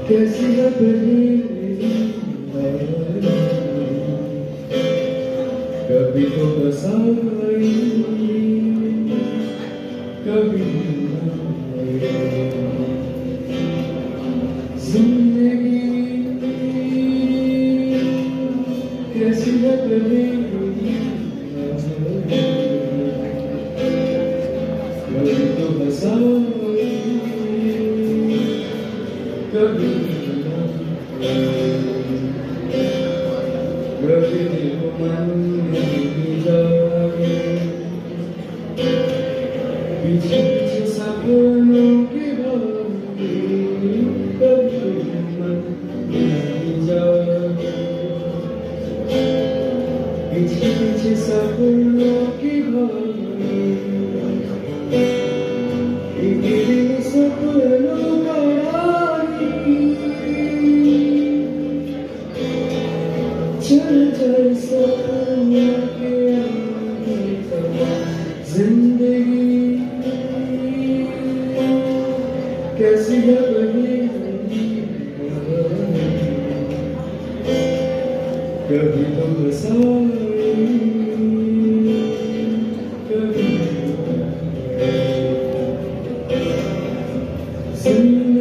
कैसी है कभी तो बसाई कभी जिंदगी कैसी है कभी तो बसाई कभी पीछे पीछे सपनों की भागी कभी मन नहीं जागे पीछे पीछे सपनों की भागी सपनों का चल चल सपनों के जिंदगी कैसी है कभी तो बसाई कभी जिंदगी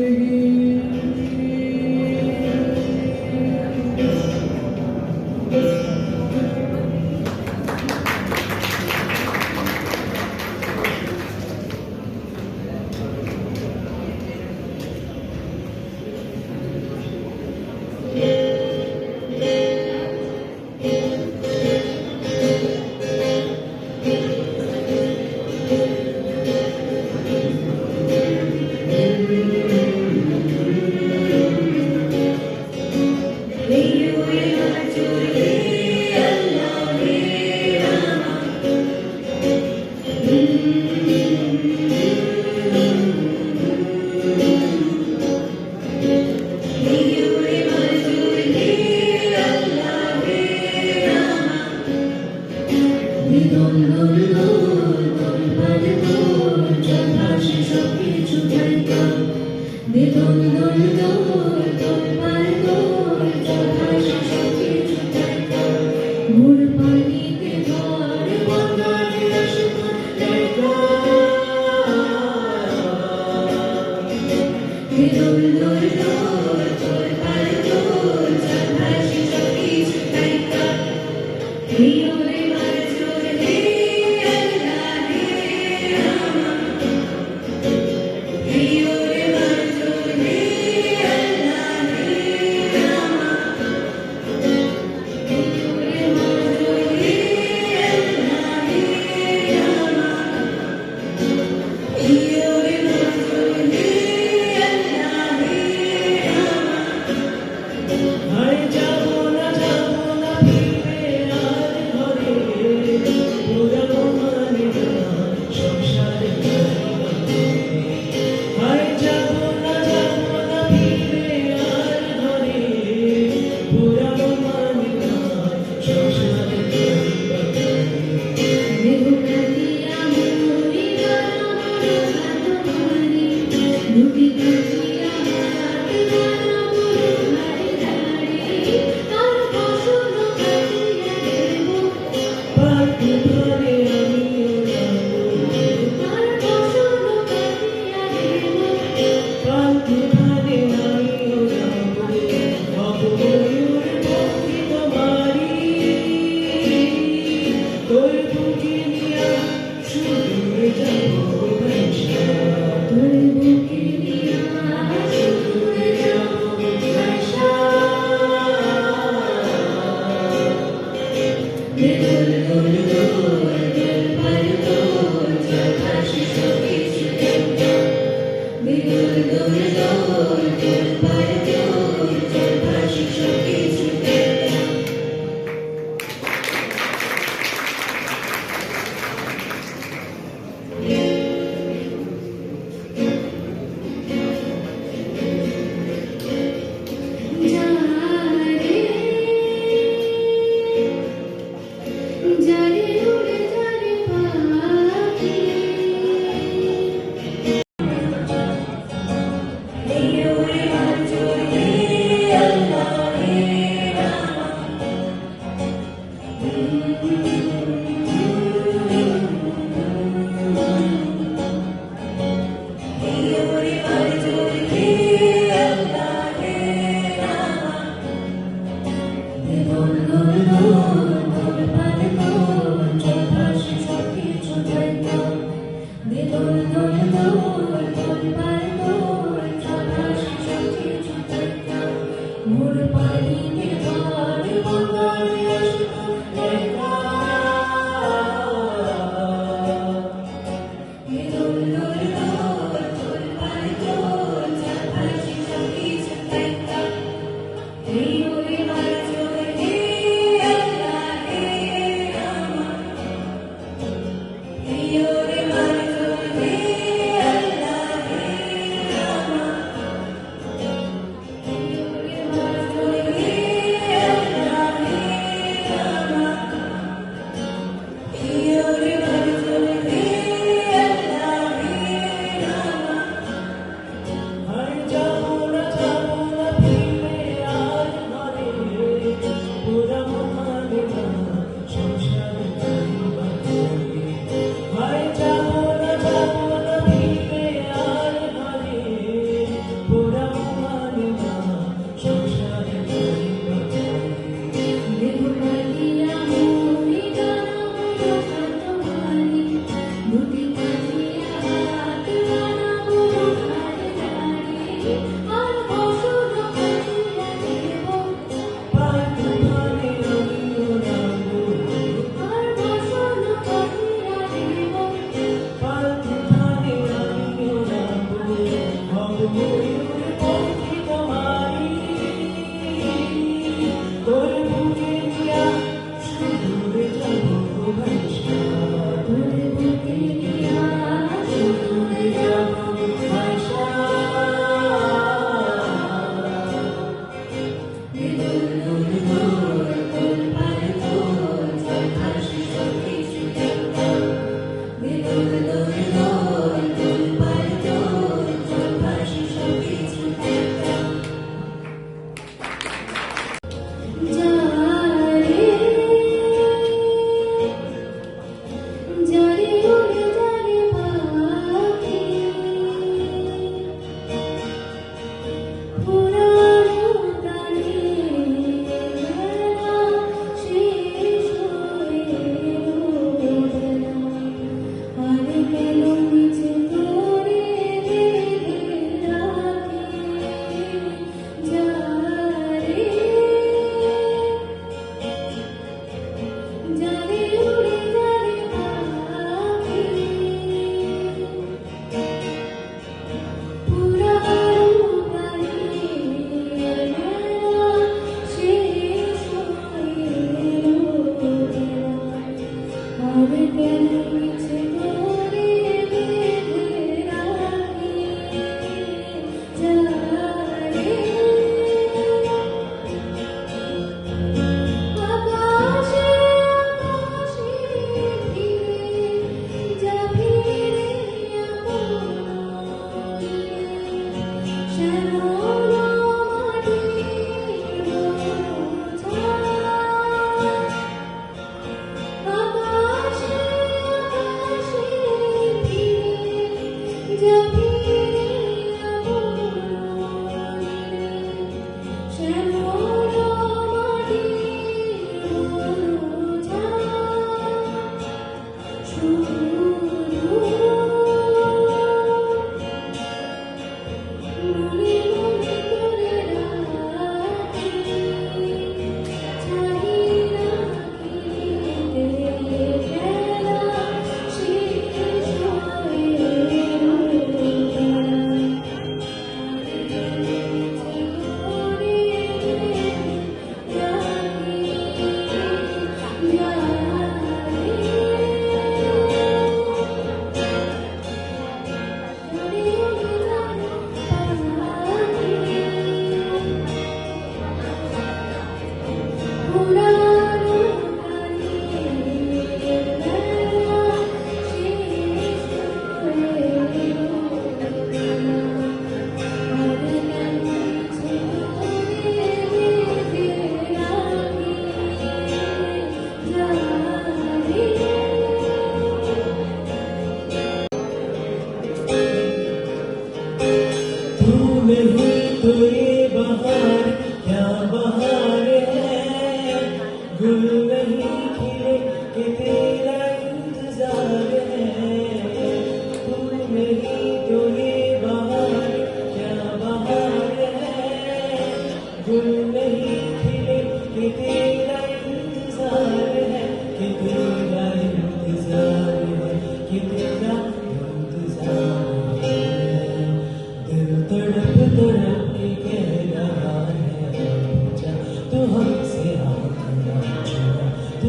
Good.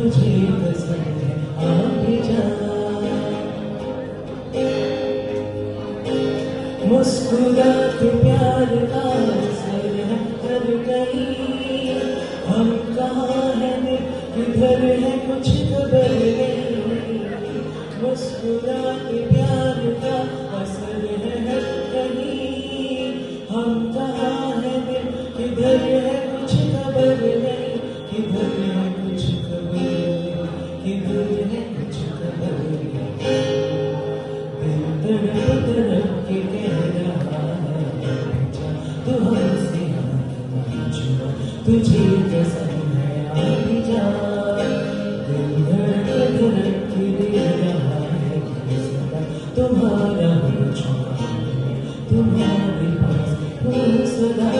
तुझे पसंद है आ भी जा मुस्कुराते प्यार का असर है हर कहीं हम कहाँ हैं किधर है कुछ खबर नहीं मुस्कुराते प्यार का असर है हर कहीं हम कहाँ हैं किधर है कुछ खबर नहीं किधर है कुछ खबर नहीं किधर है कुछ खबर नहीं दिल तड़प तड़प के कह रहा है तू हमसे हाथ ना छुआ तुझे पसंद है आ भी जा दिल धड़क धड़क के दे रहा है सदा तुम्हारा हो छुआ तुम्हारे पास हो सदा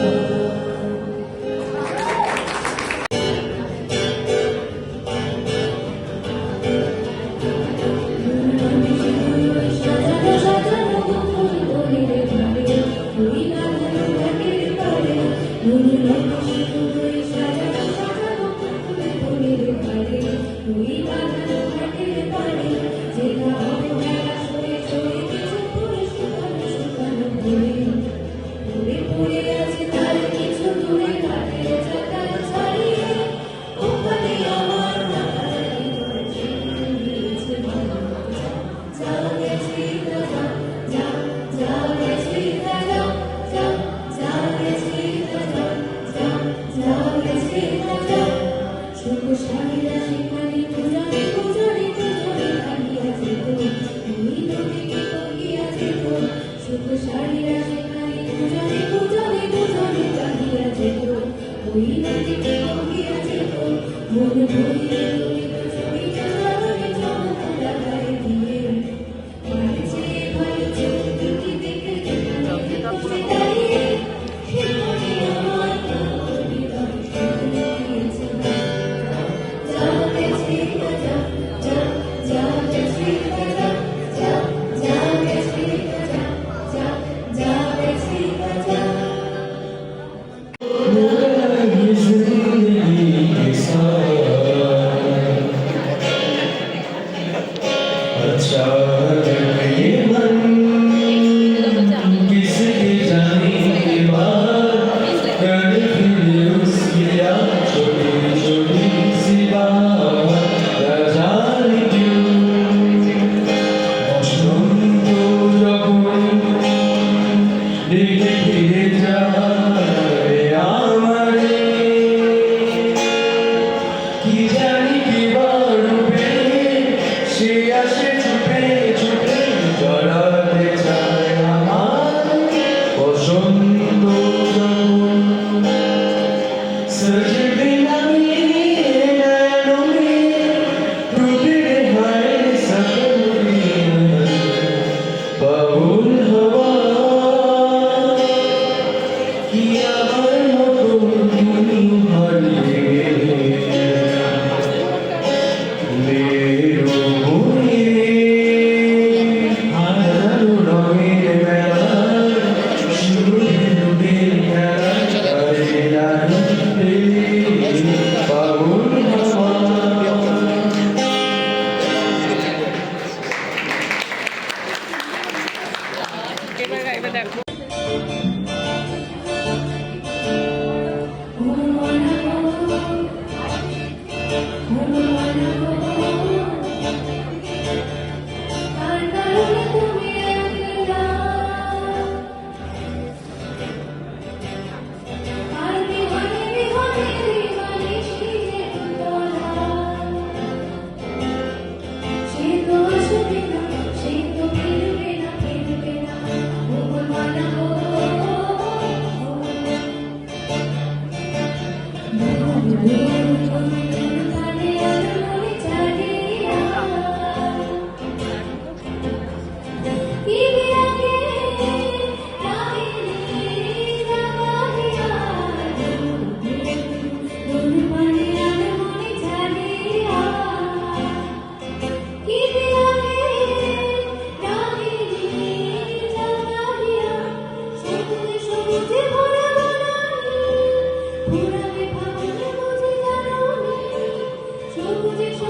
সবুজে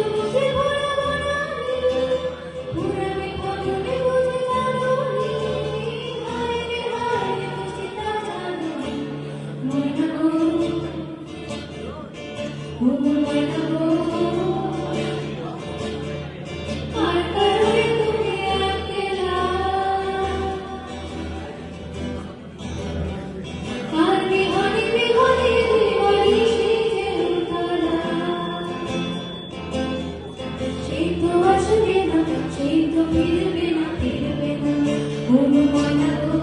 আর কারণে তুমি একলা আর বিহারি বিহারি বিহারি সেজে উতলা সেই তো আসবে না সেই তো ফিরবে না ঘুম ময়না গো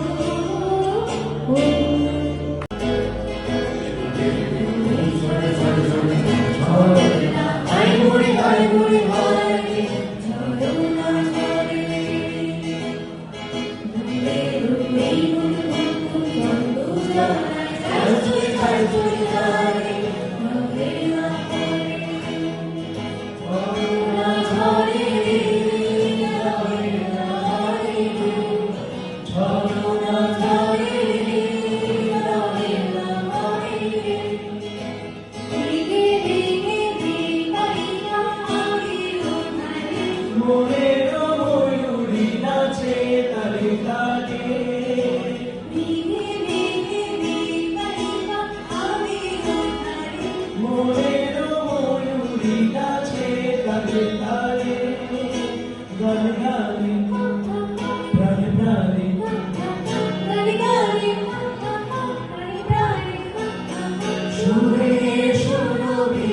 মনের ময়ূরী নাচে তালে তালে মনের ময়ূরী নাচে তালে তালে গান গানে প্রাণ প্রাণে সুরে সুরভি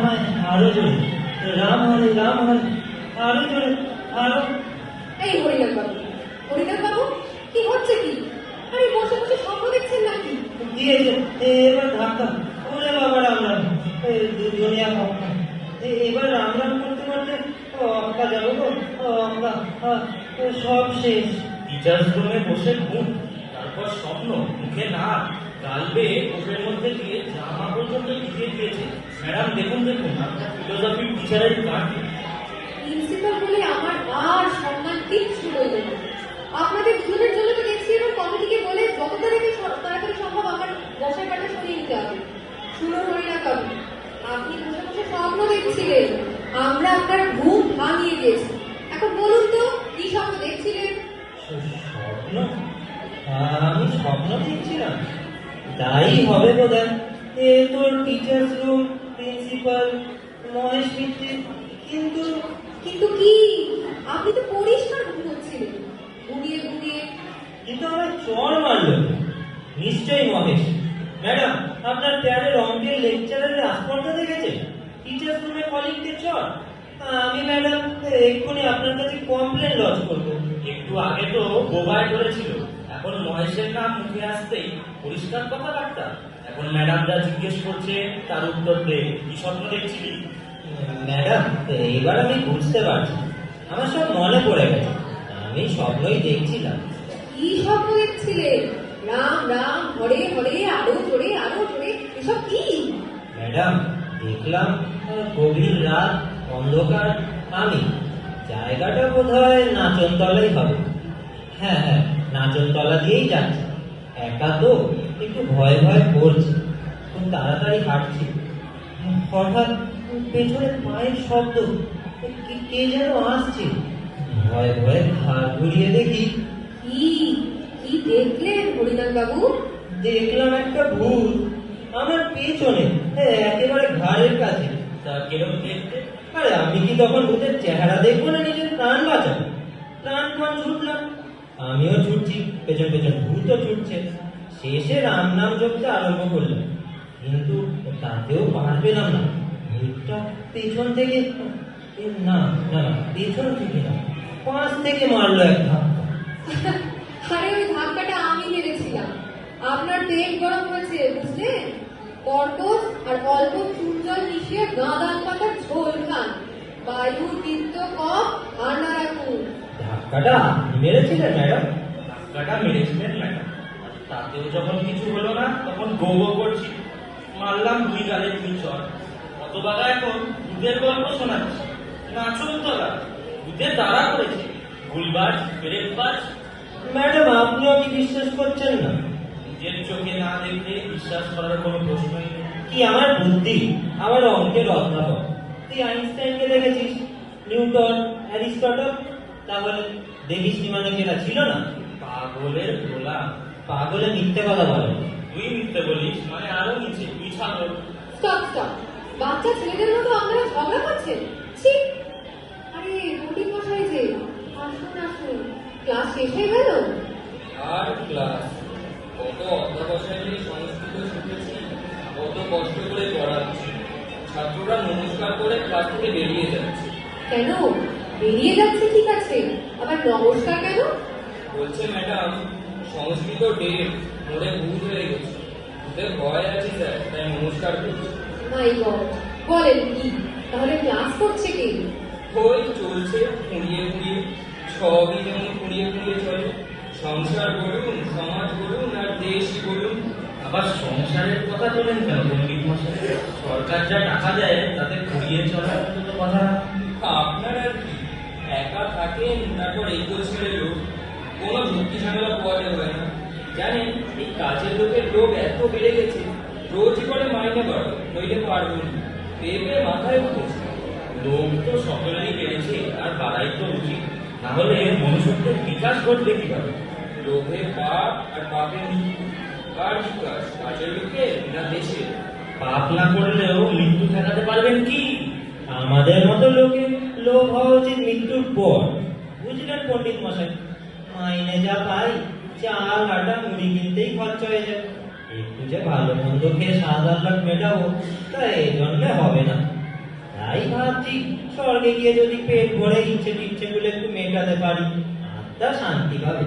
ভাই আরো জোরে রাম হরে আরো জোরে আরো। এই হরিনাথ বাবু, হরিনাথ বাবু, কি হচ্ছে কি? আরে বসে বসে স্বপ্ন দেখছেন নাকি? দিয়েছে এবার ধাক্কা, ওরে বাবা রাম রাম, দুনিয়া পক্কা। এবার রাম রাম করতে করতে অক্কা যাবো গো, অক্কা সব শেষ। টিচার্স রুমে বসে ঘুম, তার তারপর স্বপ্ন, মুখে নাক, গালবে কোপের মধ্যে দিয়ে জামা পর্যন্ত ভিজিয়ে দিয়েছে। ম্যাডাম দেখুন দেখুন, আপনার ফিলোসফি টিচারের কাণ্ড। প্রিন্সিপাল বলে আমার আর সম্মান কিচ্ছু রইল না। আপনাদের দুজনের জন্য তো দেখছি এবার কমিটিকে বলে যত তাড়াতাড়ি সম্ভব আমার বসার কাটা সরিয়ে নিতে হবে। শুরু হই না কবে আপনি বসে বসে স্বপ্ন দেখছিলেন, আমরা আপনার ঘুম ভাঙিয়ে দিয়েছি। এখন বলুন তো কি স্বপ্ন দেখছিলেন? স্বপ্ন? আমি স্বপ্ন দেখছিলাম? তাই হবে বোধহয়। এ তোর টিচার্স রুম, প্রিন্সিপাল, মহেশ মিত্র, কিন্তু কিন্তু কি? আপনি তো পরিষ্কার ঘুমোচ্ছিলেন, ঘুমিয়ে ঘুমিয়ে। কিন্তু আমার চড় মারলো। নিশ্চয়ই মহেশ। ম্যাডাম, আপনার প্যারের অঙ্কের লেকচারের আস্পর্ধা দেখেছে? টিচার্স রুমে কলিগকে চড়। আমি ম্যাডাম এক্ষুনি আপনার কাছে কমপ্লেন লজ করবো। একটু আগে তো বোবায় করেছিল, এখন মহেশের নাম মুখে আসতেই পরিষ্কার কথাবার্তা। এখন ম্যাডাম যা জিজ্ঞেস করছে তার উত্তর দে, কি স্বপ্ন দেখছিলি? ম্যাডাম, এইবার আমি বুঝতে পারছি, আমার সব মনে পড়ে গেছে। আমি স্বপ্নই দেখছিলাম। কি স্বপ্ন দেখছিলেন? রাম রাম, হরে হরে, আরো জোরে আরো জোরে, এসব কি? ম্যাডাম, দেখলাম গভীর রাত, অন্ধকার, আমি জায়গাটা বোধ হয় নাচনতলাই হবে। হ্যাঁ হ্যাঁ, নাচনতলা দিয়েই যাচ্ছি। একা তো একটু ভয় ভয় করছে, খুব তাড়াতাড়ি হাঁটছি। হঠাৎ পেছনে পায়ের শব্দ, কে যেন আসছে। ভয়ে ভয়ে ঘাড় ঘুরিয়ে দেখি। কি কি দেখলেন হরিনাথ বাবু? দেখলাম একটা ভূত আমার পেছনে, একেবারে ঘাড়ের কাছে। তা কেরম দেখতে? আরে আমি কি তখন ভূতের চেহারা দেখবো না নিজের প্রাণ বাঁচাবো? প্রাণ ছুটলাম, আমিও ছুটছি, পেছন পেছন ভূতও ছুটছে। শেষে রাম নাম জপতে আরম্ভ করলাম, কিন্তু তাতেও পার পেলাম না। ভূতটা পেছন থেকে, না না না, পেছন থেকে না, পাশ থেকে মারলো এক ধাক্কা। আরে ওই ধাক্কাটা আমি মেরেছিলাম। আপনার পেট গরম হয়েছে বুঝলেন? কর্কশ আর অল্প চুন জল মিশিয়ে গাঁদাল পাতার ঝোল খান। বায়ু, পিত্ত, কফ ঠান্ডা রাখুন। ধাক্কাটা আপনি মেরেছিলেন ম্যাডাম? ধাক্কাটা মেরেছিলেন ম্যাডাম, তাতেও যখন কিছু হলো না তখন গো গো করছি। মারলাম দুই গালে দুই চড়। কত বাগা এখন দুধের গল্প শোনাচ্ছি। নাচন তলা দুধের তাড়া করেছে, ভুলবাস ফেরেকবাস। ম্যাডাম, আপনিও কি বিশ্বাস করছেন না? নিজের চোখে না দেখলে বিশ্বাস করার কোনো প্রশ্নই নেই। কি আমার বুদ্ধি, আমার অঙ্কের অধ্যাপক। তুই আইনস্টাইনকে দেখেছিস, নিউটন, অ্যারিস্টটল, তাহলে দেখিস নি মানে কেনা ছিল না? পাগলের গোলা। পাগলে মিথ্যে কথা বলে। তুই মিথ্যে বলিস, মানে আরো নিচে তুই ছাগল। স্টপ স্টপ, বাচ্চা ছেলেদের মতো আপনারা ঝগড়া করছেন? ছি! আরে রুটি মশাই যে, আসুন আসুন, ক্লাস শেষ হয়ে গেল? আর ক্লাস, কত অধ্যাবসায় সংস্কৃত শিখেছি, কত কষ্ট করে পড়াচ্ছি। ছাত্ররা নমস্কার করে ক্লাস থেকে বেরিয়ে যাচ্ছে। কেন বেরিয়ে যাচ্ছে? ঠিক আছে, আবার নমস্কার কেন? বলছে ম্যাডাম, সংস্কৃত ডেট মোড়ে ভূত হয়ে গেছে, ভূতের ভয় আছে স্যার, তাই নমস্কার করছি। মাই গড, বলেন কি? তাহলে ক্লাস করছে কি? ওই চলছে খুঁড়িয়ে খুঁড়িয়ে, সবই যেমন খুঁড়িয়ে খুঁড়িয়ে চলে। সংসার বলুন, সমাজ বলুন, আর দেশই বলুন। আবার সংসারের কথা বলেন কেন পণ্ডিত মশাই? সরকার যা টাকা দেয় তাতে ঘুরিয়ে চলার মতো তো কথা না। আপনার আর কি, একা থাকেন, তারপর এই ছেড়ে লোক, কোনো ঝুঁকি ঝামেলা পোয়াতে হয় না। জানেন, এই কাজের লোকের লোক এত বেড়ে গেছে, রোজই করে মাইনে বাড়ো, নইলে পারবো না। পেয়ে পেয়ে মাথায় উঠেছে। লোক তো সকলেরই বেড়েছে, আর বাড়াই তো উচিত, না হলে মনুষ্যত্বের বিকাশ ঘটবে কিভাবে? লোভের পাপ আর পাপের মৃত্যু, কার বিকাশ, কাজের লোকের না দেশের? পাপ না করলেও মৃত্যু ঠেকাতে পারবেন কি? আমাদের মতো লোকে লোভ হওয়া উচিত মৃত্যুর পর। বুঝলেন পণ্ডিত মশাই, মাইনে যা পাই, চাল আটা মুড়ি কিনতেই খরচা হয়ে যায়। একটু যে ভালো মন্দ খেয়ে 7-8 লাখ মেটাবো, তা এই জন্মে হবে না। তাই ভাবছি, স্বর্গে গিয়ে যদি পেট ভরে ইচ্ছেগুলো একটু মেটাতে পারি, আত্মা শান্তি পাবে।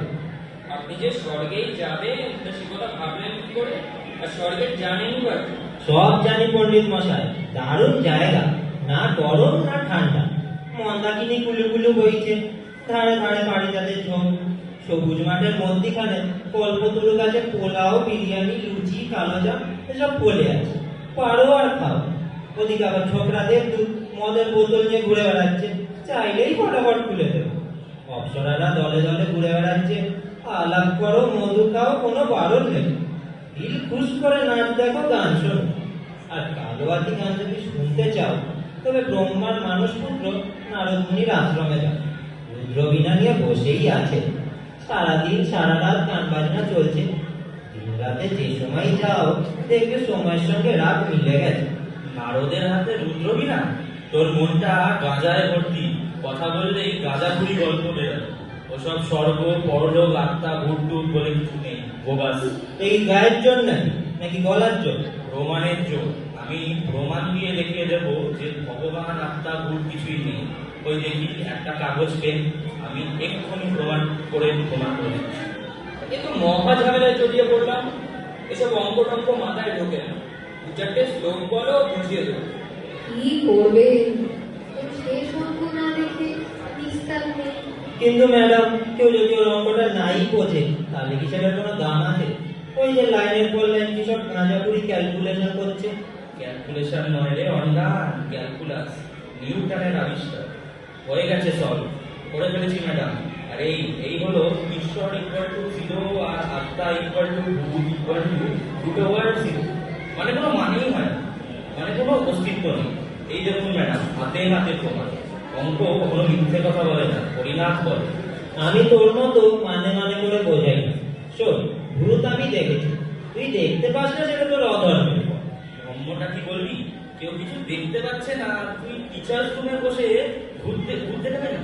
আপনি যে স্বর্গেই যাবেন তা সে কথা ভাবলেন কি করে? আর স্বর্গের জানেনই বা কি? সব জানি পণ্ডিত মশাই, দারুণ জায়গা, না গরম না ঠান্ডা, মন্দাকিনী কুলু কুলু বইছে, ধারে ধারে পারিজাতের ঝোঁক, সবুজ মাঠের মধ্যিখানে কল্পতরু গাছে পোলাও, বিরিয়ানি, লুচি, কালোজাম এসব পড়ে আছে, পারো আর খাও। ওদিকে আবার ছোকরাদের মদের বোতল নিয়ে ঘুরে বেড়াচ্ছে, চাইলেই ফটাফট খুলে দেবে। অপ্সরারা দলে দলে ঘুরে বেড়াচ্ছে, আলাপ করো, মধু খাও, কোনো বারণ নেই। দিল খুশ করে নাচ দেখো, গান শোনো। আর কালোয়াতি গান যদি শুনতে চাও তবে ব্রহ্মার মানুষ পুত্র নারদ মুনির আশ্রমে যাও। রুদ্রবীণা নিয়ে বসেই আছে, সারাদিন সারা রাত গান বাজনা চলছে। দিন রাতে যে সময় যাও দেখবে সময়ের সঙ্গে রাত মিলে গেছে। নারদের হাতে রুদ্রবীণা? তোর মনটা গাঁজায় ভর্তি, কথা বললেই গাঁজাখুরি গল্প বেরোয়। ওসব স্বর্গ, পরলোক, আত্মা, ভূত টুত বলে কিছু নেই, বোগাস। এই গায়ের জোর নাকি গলার জোর? প্রমাণের জোর। আমি প্রমাণ দিয়ে দেখিয়ে দেবো যে ভগবান, আত্মা, ভূত কিছুই নেই। ওই দেখি একটা কাগজ পেন, আমি এক্ষুনি প্রমাণ করে দিচ্ছি। এ তো মহা ঝামেলায় জড়িয়ে পড়লাম। এসব অঙ্ক টঙ্ক মাথায় ঢোকে না। দু চারটে শ্লোক বলো, বুঝিয়ে দেবো। কি করবে? শেষ অঙ্ক না দেখে নিস্তার নেই। কিন্তু ম্যাডাম, কেউ যদি ওর অঙ্কটা নাই বোঝে তাহলে কি সেটার কোনো দাম আছে? ওই যে লাইনের পর লাইন কি সব গাঁজাপুরি ক্যালকুলেশন করছে। ক্যালকুলেশন নয় রে অন্ডান, ক্যালকুলাস। নিউটনের আবিষ্কার হয়ে গেছে, সব করে ফেলেছি ম্যাডাম। আর এই হলো ঈশ্বর ইকুয়াল টু 0 আর আত্মা ইকুয়াল টু ভূত ইকুয়াল টু রুট ওভার 0। মানে কোনো মানেই হয় না, মানে কোনো অস্তিত্ব নেই। এই দেখুন ম্যাডাম, হাতে হাতে প্রমাণ। অঙ্ক কখনো মিথ্যে কথা বলে না, হরিনাথ বলে। আমি তোর মতো মানে মানে করে বোঝাই না। শোন, ভূত আমি দেখেছি, তুই দেখতে পাস না সেটা তোর অধর্মের। ধর্মটা কি বলবি? কেউ কিছু দেখতে পাচ্ছে না, তুই টিচার্স রুমে বসে ঘুরতে দেবে না?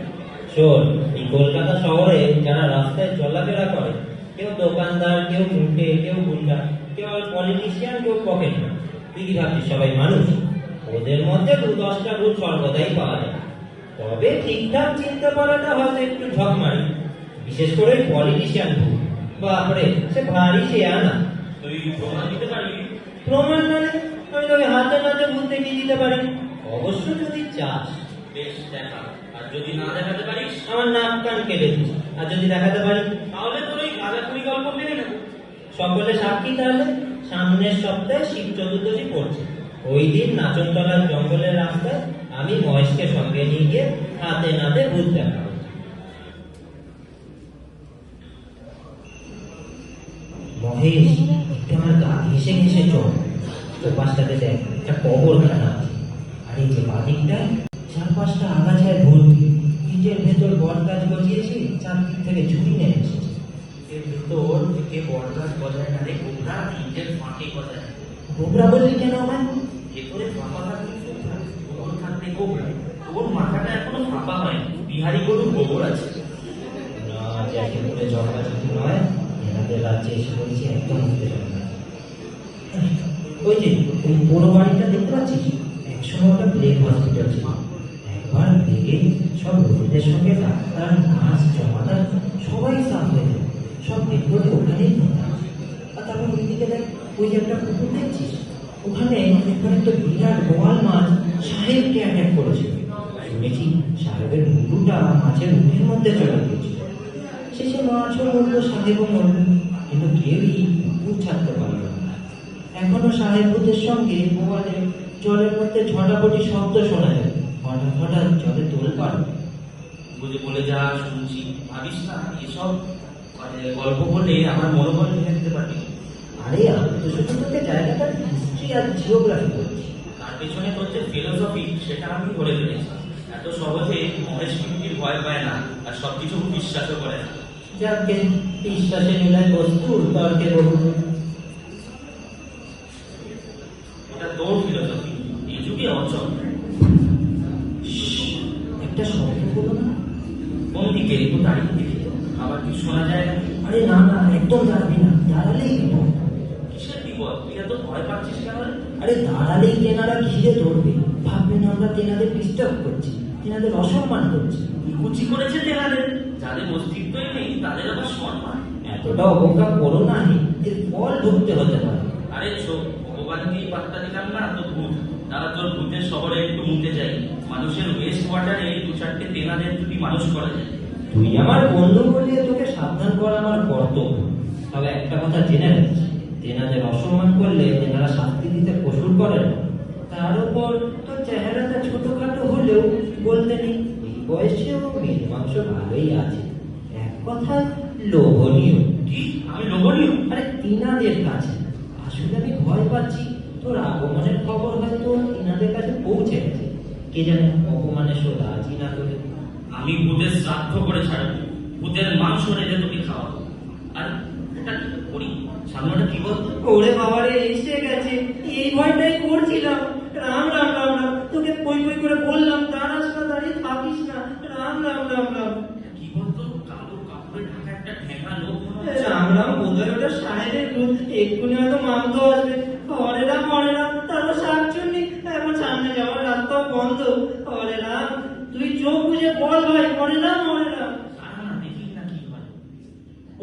শোন, এই কলকাতা শহরে যারা রাস্তায় চলাফেরা করে, কেউ দোকানদার, কেউ মুখে, কেউ গুন্ডা, কেউ পলিটিশিয়ান, কেউ পকেট। তুই কি ভাবছিস সবাই মানুষ? ওদের মধ্যে 2-10টা ভূত সর্বদাই পাওয়া যায়। তবে ঠিকঠাক চিনতে পারাটা হয়তো একটু ঝক মারি, বিশেষ করে পলিটিশিয়ান ভূত। বাপরে, সে ভারী সে আনা। তুই প্রমাণ দিতে পারবি? প্রমাণ মানে আমি তোকে হাতে নাতে ভূত দেখিয়ে দিতে পারি, অবশ্য যদি চাস। বেশ, দেখা। আর যদি না দেখাতে পারিস? আমার নাক কান কেটে দিস। আর যদি দেখাতে পারি তাহলে তোর ওই গাঁজাখুরি গল্প মেনে নেবো। সকলে সাক্ষী। তাহলে সামনের সপ্তাহে শিব চতুর্দশী পড়ছে, ওই দিন নাচনতলার জঙ্গলের রাস্তায় আমি মহেশকে সঙ্গে নিয়ে গিয়ে হাতে নাতে ভূত দেখাবো। মহেশ, একটু আমার গা ঘেসে ঘেসে চল। তো পাশটাতে দেখ, একটা কবরখানা আছে। আর এই যে বাদিকটায় 4-5টা আগাছায় ভর্তি। নিজের ভেতর বট গাছ গজিয়েছি, চারদিক থেকে ঝুঁকি নেমে এসেছে। এর ভেতর থেকে বরগাছ বজায় না রে গোবরা, নিজের ফাঁকে বজায়। গোবরা বললি কেন আমায়? ভেতরে ফাঁপা থাকলে গোবরা, গোবর থাকলে গোবরা। তোর মাথাটা এখনো ফাঁপা হয়নি, বিহারি গরুর গোবর আছে। না, জ্যাকে বলে জগা যদি নয়, এনাদের রাজ্যে এসে বলছি একদম উঠতে যাবে না। ওই যে ওই বড় বাড়িটা দেখতে পাচ্ছিস, একসময় ওটা ব্লেক হসপিটাল ছিল। একবার ব্লেকে সব রোগীদের সঙ্গে ডাক্তার, নার্স, জমাদার সবাই সাফ হয়ে যায়। সব দেখতে ওখানেই নিতাম। আর তারপর ওই দিকে দেখ, ওই যে একটা পুকুর দেখছিস, ওখানে একবার একটা বিরাট বোয়াল মাছ সাহেবকে অ্যাটাক করেছিল। শুনেছি সাহেবের মুন্ডুটা মাছের মুখের মধ্যে চলে গিয়েছিল। শেষে মাছও মরল, সাহেবও মরল, কিন্তু কেউই পুকুর ছাড়তে পারল না। এখনো সাহেব ভূতের সঙ্গে বোয়ালের জলের মধ্যে ঝটাপটি শব্দ শোনা যায়। হঠাৎ হঠাৎ জলে তোলপাড়। বুঝে বলে যা শুনছি, ভাবিস না এসব গল্প বলে আমার মনোবল ভেঙে দিতে পারবি। আরে আমি তো শুধু তোকে জায়গাটার হিস্ট্রি আর জিওগ্রাফি করছি। তার পেছনে তোর যে ফিলোসফি, সেটা আমি ধরে ফেলেছি। এত সহজে মহেশ প্রকৃতির ভয় পায় না, আর সবকিছু বিশ্বাসও করে না। যাকে বিশ্বাসে মিলায় বস্তু, তর্কে বহু। এটা তোর ফিলোসফি, এই যুগে অচল। একটা শব্দ বলো না। কোন দিকে? একটু দাঁড়িয়ে দেখি তো, আবার কি শোনা যায় না? আরে না না, একদম দাঁড়াবি না, দাঁড়ালেই বিপদ। কিসের বিপদ? তুই এত ভয় পাচ্ছিস কেন রে? আরে দাঁড়ালেই তেনারা ঘিরে ধরবে, ভাববেন আমরা তেনাদের ডিস্টার্ব করছি, তেনাদের অসম্মান করছি। কুচি করেছে তেনাদের, যাদের অস্তিত্বই নেই তাদের আবার সম্মান। এতটা অবজ্ঞা করো না, এর ফল ভুগতে হতে পারে। আরে ছোট ভগবানকেই পাত্তা দিলাম না তো ভূত। তারা তোর ভূতের শহরে একটু মুতে যায়, মানুষের ওয়েস্ট ওয়াটারে 2-4টে তেনাদের যদি মানুষ করা যায়। তুই আমার বন্ধু বলে তোকে সাবধান করা আমার কর্তব্য। তবে একটা কথা জেনে রাখছি, তেনাদের অসম্মান করলে তেনারা শাস্তি দিতে কসুর করেন। তার উপর তো চেহারাটা ছোটখাটো হলেও বলতে নেই, এই বয়সেও মেয়ের মাংস ভালোই আছে। এক কথা লোভনীয়। কি আমি লোভনীয়? আরে তিনাদের কাছে। আসলে আমি ভয় পাচ্ছি তোর আগমনের খবর হয়তো তিনাদের কাছে পৌঁছে গেছে। কে জানে অপমানের শো রাজি না করে। আমি ভূতের শ্রাদ্ধ করে ছাড়বো, ভূতের মাংস রেখে তোকে খাওয়াবো। আর এটা কি করি সামনেটা কি বলতো? ওরে বাবারে এসে গেছে, এই ভয়টাই করছিলাম। রাম রাম রাম রাম, তোকে পই পই করে বললাম দাঁড়াস না, দাঁড়িয়ে থাকিস না। রাম রাম রাম রাম। কি বলতো? কালো কাপড়ে ঢাকা একটা ঠেঙা লোক মনে হচ্ছে। রাম রাম, বোধহয় ওটা সাহেবের ভূত। এক্ষুনি হয়তো মামতো আসবে। হরে রাম হরে রাম, তারপর শাকচুন্নি। এখন সামনে যাওয়ার রাস্তাও বন্ধ। হরে রাম, তুই চোখ বুঝে বল ভাই, হরে রাম হরে রাম। আর না দেখি না কি হয়।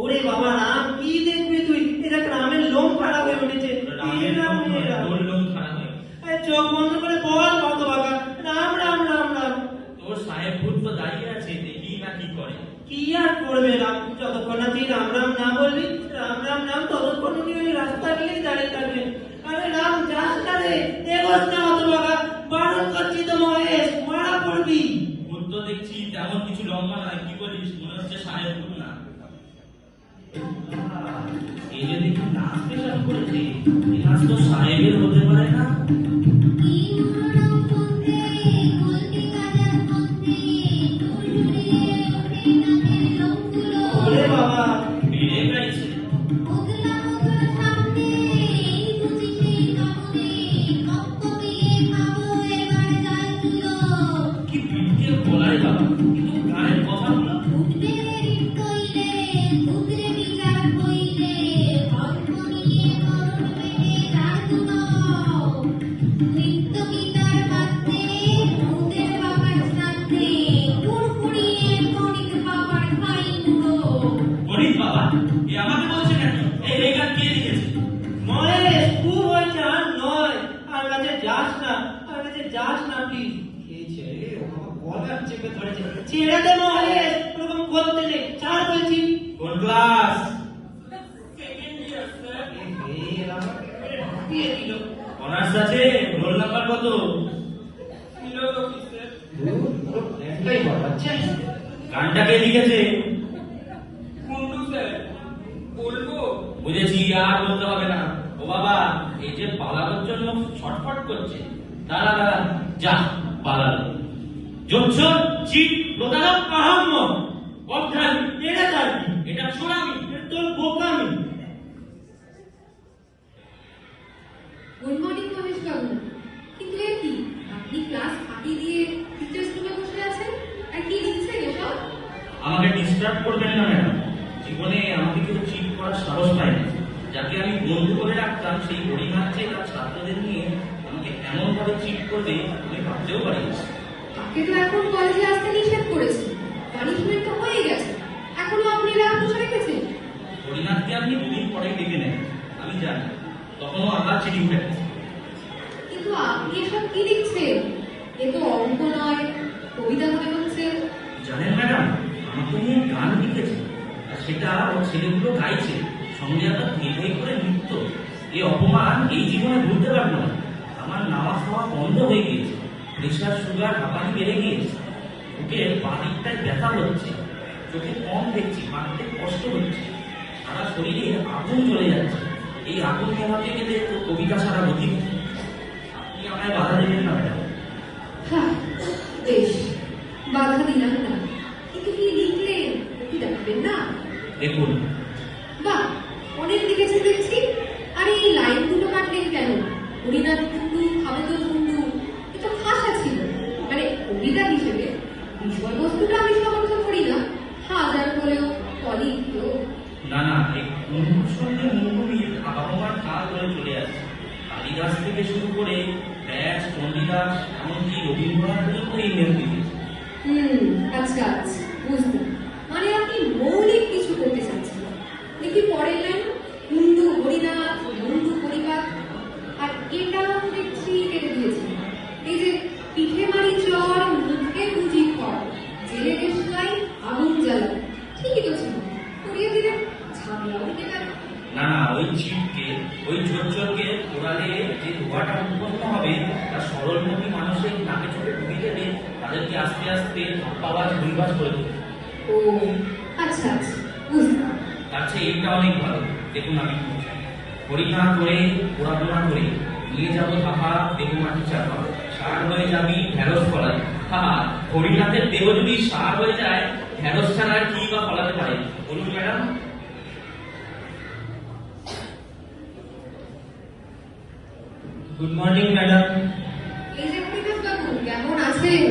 ওরে বাবা রাম, কি দেখবি তুই? এটা গ্রামের লোম খারাপ হয়ে উঠেছে। রামের এই রাম, লোম এই রাম। তোর লোম খারাপ হয়ে গেছে। এই চোখ বন্ধ করে বল কত বাবা, রাম রাম রাম রাম। তোর সাহেব ভূত তো দাঁড়িয়ে আছে, দেখি না কি করে। কি আর করবে রাম? যতক্ষণ না তুই রাম রাম না বলবি, রাম রাম নাম, ততক্ষণ উনি ওই রাস্তা দিয়েই দাঁড়িয়ে থাকবেন। আরে রাম, যাস না রে, এগোস না অত বাবা, বারণ করছি তো মহেশ, মারা পড়বি। ভূত তো দেখছি তেমন কিছু লম্বা নয়, কি বলিস? মনে হচ্ছে সাহেব ভূত না। এই যে দেখি নাচ পেশাব করেছে, এই নাচ তো সাহেবের হতে পারে না। ওরে বাবা, বেড়ে গাইছে। কি বিটকে বলায় বাবা, কিন্তু গায়ের কথাগুলো গরিব বাবা, এ আমাকে বলছে নাকি? এই রেগার কে লিখেছে? মহেশ খুব হয়েছে, আর নয়। আর কাছে যাস না, আর কাছে যাস না প্লিজ। খেয়েছে রে, ও বাবা গলা চেপে ধরেছে। ছেড়ে দে মহেশ, ওরকম করতে নেই, ছাড় বলছি। কোন ক্লাস? অনার্স আছে? রোল নাম্বার কত? গানটা কে লিখেছে? বুঝেছি, আর বলতে হবে না। ও বাবা, এই যে পালানোর জন্য ছটফট করছে, দাঁড়া দাঁড়া, যা পালালো। জোচ্ছর, চিট, প্রতারক, আহাম্মক, অজ্ঞানী, এটা কার? এটা ছোড়ামি। এটা তোর বোকামি। গুড মর্নিং মহেশ বাবু। কিন্তু এ কি, আপনি ক্লাস ফাঁকি দিয়ে টিচার্স রুমে বসে আছেন? আর কি লিখছেন এসব? আমাকে ডিস্টার্ব করবেন না ম্যাডাম। জীবনে আমাকে কেউ চিট করার সাহস পায় না। যাকে আমি বন্ধু করে রাখতাম, সেই পরিমাণে তার ছাত্রদের নিয়ে আমাকে এমন ভাবে চিট করবে আমি ভাবতেও পারি না। তাকে তো এখন কলেজে আসতে নিষেধ করেছে, পানিশমেন্ট তো হয়ে গেছে, এখনো আপনি রাগ বসে রেখেছেন। হরিনাথকে আপনি দুদিন পরেই ডেকে নেন, আমি জানি। তখনও আবার চিঠি উঠে গেছে। কিন্তু আপনি এসব কি লিখছেন? এ তো অঙ্ক নয়, কবিতা মনে হচ্ছে। জানেন ম্যাডাম, আমাকে নিয়ে গান লিখেছে, আর সেটা ওর ছেলেগুলো গাইছে, সঙ্গে আবার ধেই করে নৃত্য। এই অপমান এই জীবনে ভুলতে পারবো না। আমার নাওয়া খাওয়া বন্ধ হয়ে গিয়েছে, প্রেশার, সুগার, হাঁপানি বেড়ে গিয়েছে, ওকে বাড়িটায় ব্যথা হচ্ছে, চোখে কম দেখছি, হাঁটতে কষ্ট হচ্ছে, সারা শরীরে আগুন জ্বলে যাচ্ছে। এই আগুন নেভাতে গেলে তো কবিতা ছাড়া গতি নেই। আপনি আমায় বাধা দেবেন না ম্যাডাম। হ্যাঁ, বেশ, বাধা দিলাম না। কিন্তু কি লিখলেন কি দেখাবেন না? দেখুন, বাহ, অনেক লিখেছেন দেখছি। আর এই লাইনগুলো কাটলেন কেন? হরিনাথ কুন্ডু, খাবে তো কুন্ডু, এটা ভাষা ছিল। মানে কবিতা হিসেবে বিষয়বস্তুটা আমি সমালোচনা করি না, হাজার হলেও অলিখিত। না না, এই কুন্ডুর সঙ্গে মুন্ডুমির আবহাওয়ার কাল ধরে চলে আসছে। কালিদাস থেকে শুরু করে ব্যাস, চণ্ডীদাস, এমনকি রবীন্দ্রনাথ পর্যন্ত এই মেল দিয়েছে। আচ্ছা আচ্ছা, বুঝতে। মানে আপনি মৌলিক কিছু করতে চাচ্ছেন। দেখি পরের লাইন, কুন্ডু হরিনাথ, মুন্ডু পরিবার। আর এটাও দেখছি কেটে দিয়েছেন। এই যে পিঠে মারি চর, মুখে বুঝি খড়, জেলে দেশলাই আগুন জ্বালা। ঠিকই তো ছিল, করিয়ে দিলেন, ঝামেলাও মিটে গেল। না না, ওই ছিটকে, ওই ঝোরঝোরকে পোড়ালে যে ধোঁয়াটা উৎপন্ন হবে তা সরলমুখী মানুষের নাকে চোখে ঢুকে গেলে তাদেরকে আস্তে আস্তে আওয়াজ দুইবাস করে দেবে। ও আচ্ছা আচ্ছা, বুঝলাম। তার চেয়ে এটা অনেক ভালো। দেখুন আমি কি বলছি। হরিণা করে পোড়াপোড়া করে নিয়ে যাবো থাকা বেগুমাটি চাপা, সার হয়ে যাবি ঢেঁড়স ফলাই। হা, হরিণাথের দেহ যদি সার হয়ে যায়, ঢেঁড়স ছাড়া আর কি বা ফলাতে পারে বলুন ম্যাডাম? Good morning madam. এই যে হরিদাস বাবু, কেমন আছেন?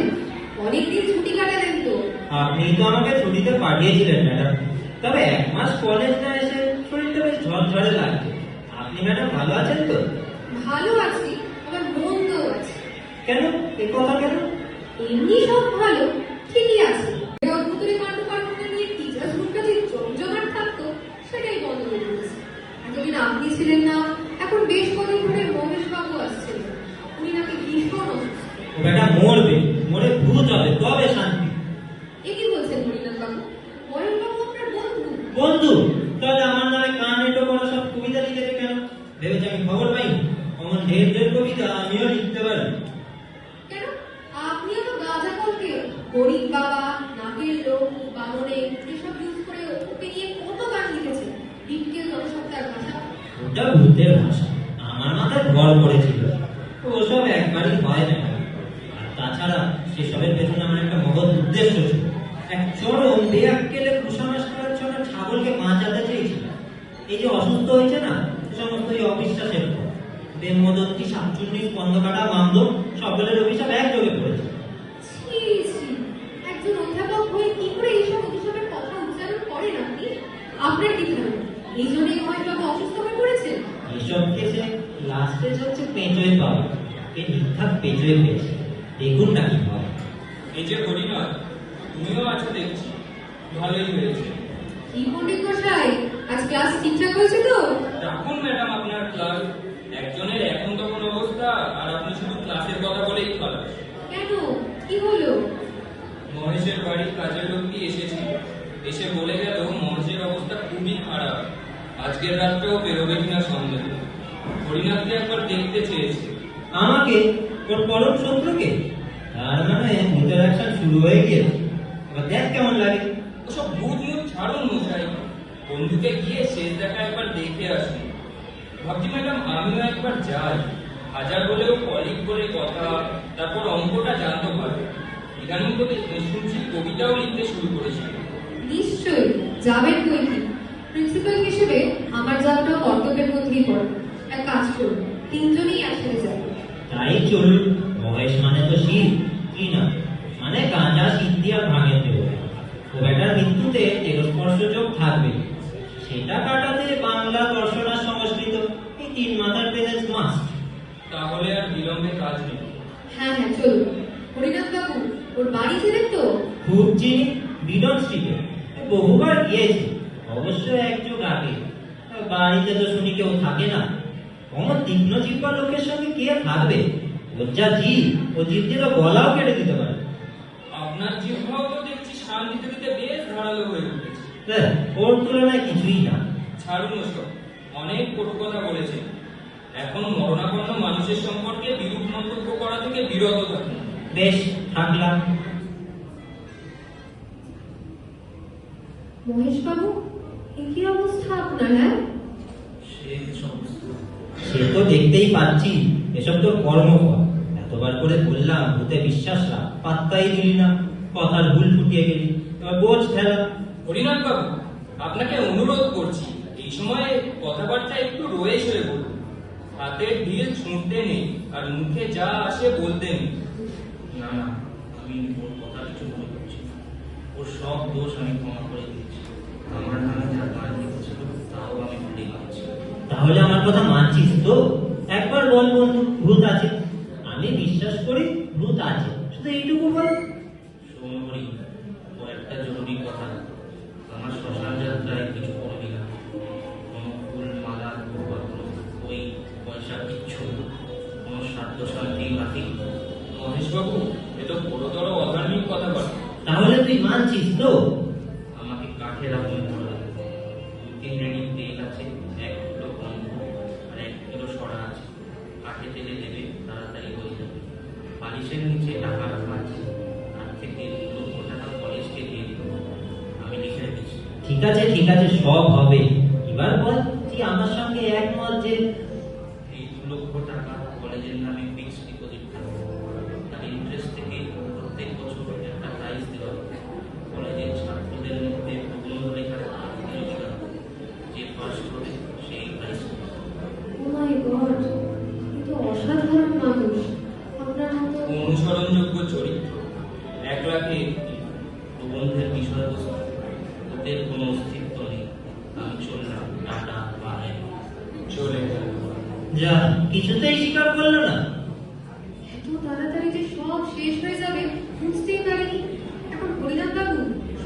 অনেকদিন ছুটি কাটালেন তো। আপনি তো আমাকে ছুটিতে পাঠিয়েছিলেন ম্যাডাম, তবে 1 মাস কলেজ না এসে শরীরটা বেশ ঝরঝরে লাগছে। আপনি ম্যাডাম ভালো আছেন তো? ভালো আছি, আবার মন্দও আছি। কেন, এ কথা কেন? এমনি সব ভালো, ঠিকই আছে। অদ্ভুতরে কাণ্ড নিয়ে টিচার্স গ্রুপটা যে জমজমাট থাকতো, সেটাই বন্ধ হয়ে গেছে। এতদিন আপনি ছিলেন না, এখন বেশ কদিন ধরে মহেশ বাবু আসছেন। উনি নাকি ভীষণ অসুস্থ। ও বেটা মরবে, মরে ভূত হবে তবে শান্তি। এ কি বলছেন হরিনাথ বাবু? মহেশ বাবু আপনার বন্ধু। বন্ধু? তাহলে আমার নামে কান এটো করা সব কবিতা লিখেছে কেন? ভেবেছি আমি খবর পাইনি? অমন ঢের ঢের কবিতা আমিও লিখতে পারি। কেন? আপনিও তো গাঁজা কলকে গরিব বাবা, নাকের লোক, বামনে এসব ইউজ করে ওকে নিয়ে কত গান লিখেছেন। ডিপকেল জনসত্তার ভাষা। ওটা ভূতের ভাষা, আমার মাথায় ভর পড়েছিল। ওসব একবারই হয় না। আর তাছাড়া সেসবের পেছনে আমার একটা মহৎ উদ্দেশ্য ছিল। এক চরম বেয়াক্কেলে কুসংস্কারের জন্য ছাগলকে বাঁচাতে চেয়েছিল। এই যে অসুস্থ হয়েছে না, সমস্ত এই অবিশ্বাসের পর বেমদত্তি, শাকচুন্নি, স্কন্দকাটা, মামদ সকলের অভিশাপ একযোগে পড়েছে। ছি ছি, একজন অধ্যাপক হয়ে কি করে এইসব অভিশাপের কথা উচ্চারণ করেন আপনি? আপনার কি ধারণা এই জন্যই হয়তো অসুস্থ হয়ে পড়েছেন? এসব কেসে লাস্টে হচ্ছে পেঁচোয় পাওয়া। এই মিথ্যা পেঁচোয় পেয়েছে, দেখুন না কি হয়। এই যে হরিনাথ, তুমিও আছো দেখছি, ভালোই হয়েছে। কি পণ্ডিত মশাই, আজ ক্লাস ঠিকঠাক হয়েছে তো? রাখুন ম্যাডাম আপনার ক্লাস। একজনের এখন তখন অবস্থা, আর আপনি শুধু ক্লাসের কথা বলেই খালাস। কেন, কি হলো? মহেশের বাড়ির কাজের লোকটি এসেছিল, এসে বলে গেল মহেশের অবস্থা খুবই খারাপ। আজকের রাতটাও বেরোবে কিনা সন্দেহ। হরিনাথকে একবার দেখতে চেয়েছে। আমাকে? ওর পরম শত্রুকে? তার মানে ইন্টারাকশন শুরু হয়ে গিয়েছে। এবার দেখ কেমন লাগে। ওসব ভূত মুখ ছাড়ুন মশাই, বন্ধুকে গিয়ে শেষ দেখা একবার দেখে আসুন। ভাবছি ম্যাডাম আমিও একবার যাই, হাজার হলেও কলিগ বলে কথা, তারপর অঙ্কটা জানতে পারবে। ইদানিং তো শুনছি কবিতাও লিখতে শুরু করেছি। নিশ্চয়ই যাবেন বই কি। প্রিন্সিপাল হিসেবে আমার যাওয়াটা কর্তব্যের মধ্যেই পড়ে। এক কাজ করুন, তিনজনেই একসাথে যাবো। তাই চলুন। বয়স মানে তো শীত, কি না? মানে গাঁজা সিদ্ধি আর ভাঙের দেব। ও বেটার মৃত্যুতে দেহস্পর্শ যোগ থাকবে। সেটা কাটাতে বাংলা, দর্শন আর সংস্কৃত এই 3 মাথার পেজেস মাস্ট। তাহলে আর বিলম্বে কাজ নেই। হ্যাঁ হ্যাঁ চলুন। হরিনাথ বাবু, ওর বাড়ি ছিলেন তো? খুব চিনি, বিডন স্ট্রিটে। বহুবার গিয়েছি, অবশ্য একযোগ আগে। বাড়িতে তো শুনি কেউ থাকে না। অমর তীক্ষ্ণ জিহ্বা লোকের সঙ্গে কে থাকবে? ওর যা জিভ, ও জিভ দিয়ে তো গলাও কেটে দিতে পারে। আপনার জিহ্বাও তো দেখছি শান দিতে দিতে বেশ ধারালো হয়ে উঠেছে। দেখ, ওর তুলনায় কিছুই না। ছাড়ুন ওসব, অনেক কটু কথা বলেছেন। এখন মরণাপন্ন মানুষের সম্পর্কে বিরূপ মন্তব্য করা থেকে বিরত থাকুন। বেশ, থাকলাম। মহেশ বাবু, কি অবস্থা আপনার? হ্যাঁ, সে তো দেখতেই পাচ্ছি, এসব তোর কর্মফল। এতবার করে বললাম ভূতে বিশ্বাস রাখ, পাত্তাই দিলি না। কথার ভুল ফুটিয়ে গেলি, এবার বোঝ ফেলা। হরিনাথ বাবু, আপনাকে অনুরোধ করছি, এই সময় কথাবার্তা একটু রয়ে সরে বলুন। হাতের ঢিল ছুঁড়তে নেই, আর মুখে যা আসে বলতে নেই। না না, আমি ওর কথা কিছু মনে করছি না। ওর সব দোষ আমি ক্ষমা করে দিয়েছি। আমার নামে যা গান লিখেছিল তাও আমি ভুলে গেছি। তাহলে আমার কথা মানছিস তো? একবার বল বন্ধু, ভূত আছে। আমি বিশ্বাস করি ভূত আছে, শুধু এইটুকু বল। সৌমরি, ও একটা জরুরি কথা। আমার শ্মশান যাত্রায় কিছু করবি না। কোনো ফুল, মালা, বা কোনো বই, পয়সা কিচ্ছু না। কোনো স্বার্থ শান্তি রাখি। মহেশ বাবু, এ তো বড়তর অধার্মিক কথাবার্তা। তাহলে তুই মানছিস তো? আমাকে কাঠের আগুনে ধরা লাগে। 2-3 রেডি তেল আছে, এক ডেস্কের নিচে টাকা রাখা আছে, তার থেকে 2 লক্ষ টাকা কলেজকে দিয়ে দিল। আমি লিখে রেখেছি। ঠিক আছে, সব হবে। এবার বল তুই আমার সঙ্গে একমত যে এই 2 লক্ষ টাকা কলেজের নামে ফিক্সড ডিপোজিট থাকবে, তার ইন্টারেস্ট থেকে প্রত্যেক বছর একটা প্রাইজ দেওয়া হবে। কলেজের ছাত্রদের মধ্যে প্রবন্ধ লেখার প্রতিযোগিতা হবে, যে পাস করে সেই প্রাইজ পাবে। ও মাই গড, এ তো অসাধারণ মানুষ। আপনার মতো অনুসরণযোগ্য চরিত্র। 1 লাখে প্রবন্ধের বিষয়বস্তু, ওদের কোনো অস্তিত্ব নেই। আমি চললাম, টাটা বাই। চলে গেল। যা কিছুতেই স্বীকার করলো না। এত তাড়াতাড়ি যে সব শেষ হয়ে যাবে বুঝতেই পারিনি। এখন হরিনাথ বাবু,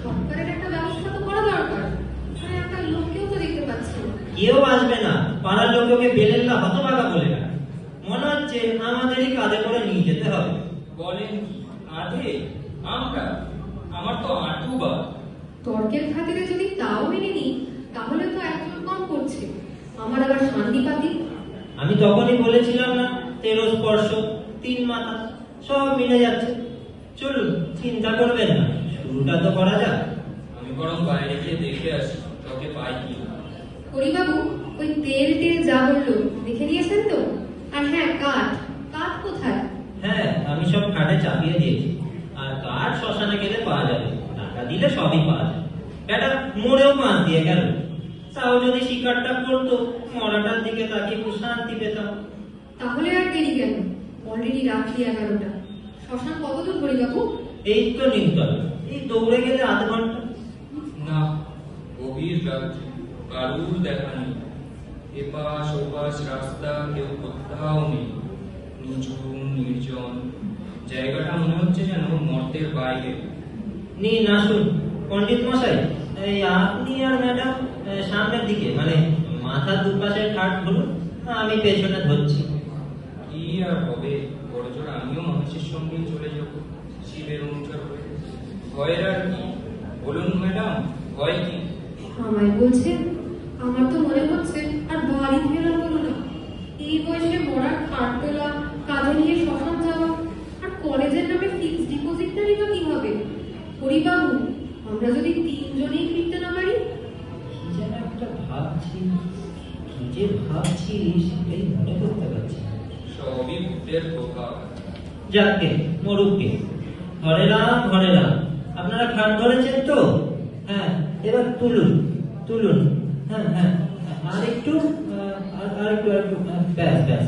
সরকারের একটা ব্যবস্থা তো করা দরকার। মানে একটা লোককেও তো দেখতে পাচ্ছি না। কেউ আসবে না, পাড়ার লোককে বেলেল্লা হতভাগা বলে না। মনে হচ্ছে আমাদেরই কাঁধে করে নিয়ে যেতে হবে। বলেন কি আধে? আমার তো আঁটু বা। তর্কের খাতিরে যদি তাও মেনে নিই, তাহলে তো একজন কম করছে। আমার আবার শান্তিপাতি। আমি তখনই বলেছিলাম না, 13 স্পর্শ 3 মাথা সব মিলে যাচ্ছে। চলুন, চিন্তা করবেন না, শুরুটা তো করা যাক। আমি বরং বাইরে গিয়ে দেখে আসি তোকে পাই কি। হরিবাবু, ওই তেল যা বললো দেখে নিয়েছেন তো? আর হ্যাঁ, কাঠ কোথায়? হ্যাঁ, আমি সব খাটে চাপিয়ে দিয়েছি। আর কাঠ শ্মশানে গেলে পাওয়া যাবে, টাকা দিলে সবই পাওয়া যাবে। এটা মরেও মাছ দিয়ে গেল। তাও যদি শিকারটা করতো, মরাটার দিকে তাকিয়ে একটু শান্তি পেতাম। তাহলে আর দেরি কেন? অলরেডি রাত্রি 11টা। শ্মশান কত দূর হরিবাবু? এই তো নিমতলা, এই দৌড়ে গেলে আধ ঘন্টা। না, গভীর রাত্রি, কারুর দেখা নেই। এপাশ ওপাশ রাস্তা, কেউ কোথাও নেই। নিঝুম নির্জন জায়গাটা, মনে হচ্ছে যেন মর্তের বাইরে। নিন আসুন পণ্ডিত মশাই, এই আপনি আর ম্যাডাম সামনের দিকে, মানে মাথার দুপাশের খাট ধরুন, আমি পেছনে ধরছি। কি আর হবে, বড়জোর আমিও মানুষের সঙ্গে চলে যাব শিবের অনুচর হয়ে। ভয়ের আর কি? বলুন ম্যাডাম, ভয় কি? আমায় বলছেন? আমার তো মনে হচ্ছে আর বাড়ি ফেরা হলো না। এই বয়সে মরার খাট তোলা, কাঁধে নিয়ে শ্মশান যাওয়া, আর কলেজের নামে ফিক্সড ডিপোজিটটারই বা কি হবে? হরিবাবু, আমরা যদি 3 জনেই ফিরতে না পারি? কি যেন একটা ভাবছি, কি যে ভাবছি সেটাই মনে করতে পারছি না। সবই ভূতের প্রভাব। যাকে মরুককে, হরে রাম। আপনারা খাট ধরেছেন তো? হ্যাঁ, এবার তুলুন। হ্যাঁ, আর একটু ব্যাস,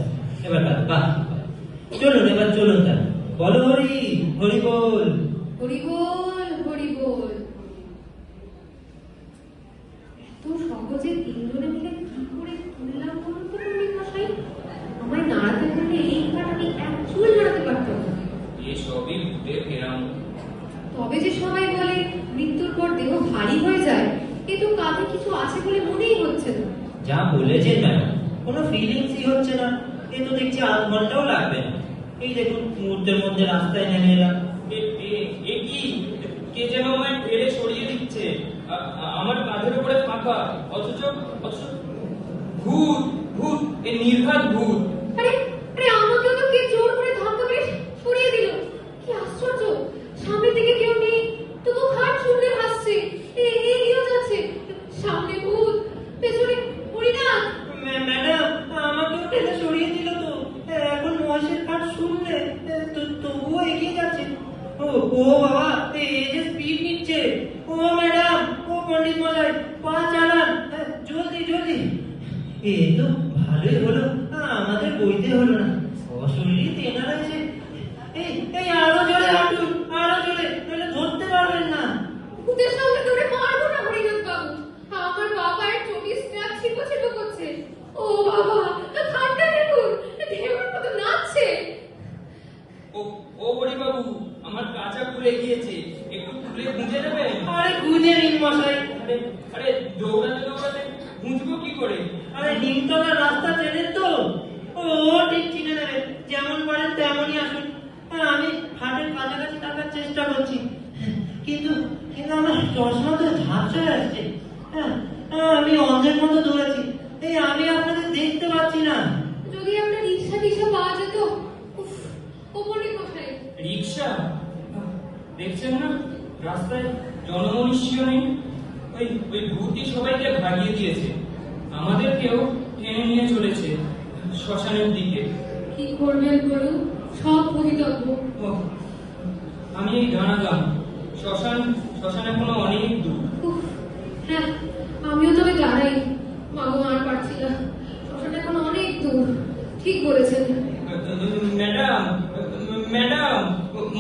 এবার বাহ। এবার চলুন তা। বলো হরি বল। হরিবোল। এত সহজে 3 জনে মিলে কি করে তুললাম বলুন তো পণ্ডিত মশাই? আমায় নাড়াতে বললে এই খাট আমি এক চুল নাড়াতে পারতাম না। এসবই ভূতের কেরাম। তবে যে সবাই বলে মৃত্যুর পর দেহ ভারী হয়ে যায়, এ তো কাঁধে কিছু আছে বলে মনেই হচ্ছে না। যা বলেছেন ম্যাডাম, কোনো ফিলিংসই হচ্ছে না। এ তো দেখছি আধ ঘন্টাও লাগবে না। এই দেখুন, মুহূর্তের মধ্যে রাস্তায় নেমে এলাম। এ কি? কে যেন আমায় ঠেলে সরিয়ে দিচ্ছে। আমার কাঁধের উপরে ফাঁকা, অথচ ভূত, এ নির্ঘাত ভূত। আরে আমাকেও তো কে জোর করে ধাক্কা মেরে সরিয়ে দিল। কি আশ্চর্য! সামনে থেকে কেউ নেই, তবু খাট শুনলে ভাসছে, এগিয়েও যাচ্ছে। সামনে ভূত, পেছনে হরিনাথ। ম্যাডাম, আমাকেও ঠেলে সরিয়ে দিল তো। এখন মহেশের খাট শুনলে তবুও এগিয়ে যাচ্ছে। ও বাবা, এই যে স্পিড নিচ্ছে। ও ম্যাডাম, ও পণ্ডিত মশাই, পা চালান জলদি। এ তো ভালোই হলো, আমাদের বইতে হলো না। অশরীরই তেনারা এসে এই আরো জোরে হাঁটুন, নইলে ধরতে পারবেন না। ভূতের সঙ্গে দৌড়ে মারবো না হরিনাথ বাবু। আমার বাবা এর চটি স্ট্র্যাপ ছিপো করছে। ও বাবা, খাটটা দেখুন, ঢেউর মতো নাচছে। ও হরিবাবু, আমার কাঁচা পুড়ে গিয়েছে, একটু খুলে গুঁজে নেবেন? আরে গুঁজে নিন মশাই। আরে দৌড়াতে গুঁজবো কি করে? আরে নিমতলার রাস্তা চেনেন তো? ও ঠিক চিনে নেবে। যেমন পারেন তেমনই আসুন। আমি হাটের কাছাকাছি থাকার চেষ্টা করছি, কিন্তু আমার চশমা তো ঝাপসা হয়ে আসছে। আমি অন্ধের মতো দৌড়াচ্ছি, আমি আপনাদের দেখতে পাচ্ছি না। যদি একটা রিক্সা পাওয়া যেত। উফ, ও পণ্ডিত মশাই, রিক্সা দেখছেন না রাস্তায় জনমনুষ্য নেই। ওই ওই ভূতই সবাইকে ভাগিয়ে দিয়েছে, আমাদেরকেও টেনে নিয়ে চলেছে শ্মশানের দিকে। কি করবেন বলুন, সব পরিতব্য। ওহ, আমি এই দাঁড়ালাম, শ্মশান এখনো অনেক দূর। উফ, হ্যাঁ আমিও তবে দাঁড়াই, মাগো আর পারছি না, শ্মশানটা এখন অনেক দূর। ঠিক বলেছেন। ম্যাডাম ম্যাডাম,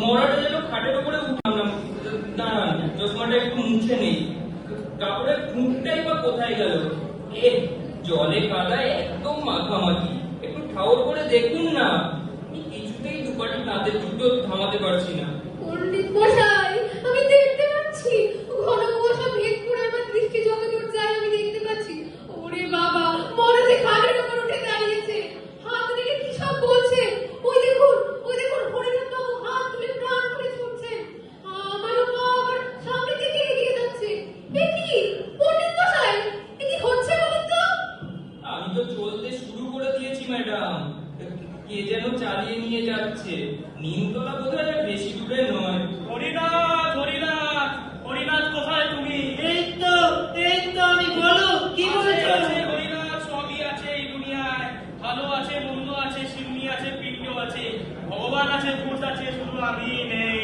মরাটা যেন খাটের উপরে উঠলাম না। দাঁড়ান, চশমাটা একটু মুছে নেই, কাপড়ের খুঁটটাই বা কোথায় গেল? এ জলে কাদায় একদম মাখামাখি, একটু ঠাউর করে দেখুন না। কিছুতেই দুপাটি তাঁতের জুতো থামাতে পারছি না। পণ্ডিত মশাই, আমি দেখতে পাচ্ছি, ঘন কুয়াশা ভেদ করে আমার দৃষ্টি যতদূর যায় আমি দেখতে পাচ্ছি। ওরে বাবা, মনে যে খাটের উপর উঠে দাঁড়িয়েছে, হাত দিকে কি সব বলছে। ওই দেখুন হরিনাথ বাবু হাত তুলে প্রাণ করে ছুটছেন। আমার পা আবার সামনে থেকে এগিয়ে যাচ্ছে। এ কি পণ্ডিত মশাই, এ কি হচ্ছে বলুন তো? আমি তো চলতে শুরু করে দিয়েছি ম্যাডাম, কে যেন চালিয়ে নিয়ে যাচ্ছে। নিমতলা বোধহয় আর বেশি দূরে নয়। হরিনাথ হরিনাথ হরিনাথ, কোথায় তুমি? এই তো আমি, বলো কি বলেছ? হরিনাথ, সবই আছে এই দুনিয়ায়, ভালো আছে মন্দ আছে, সিমনি আছে পিণ্ড আছে, ভগবান আছে ভূত আছে, শুধু আমি নেই।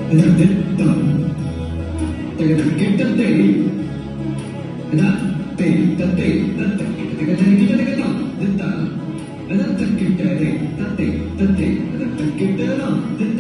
That கிட்டத்தை தத்தை தத்தை தத்தை கிட்ட கிட்ட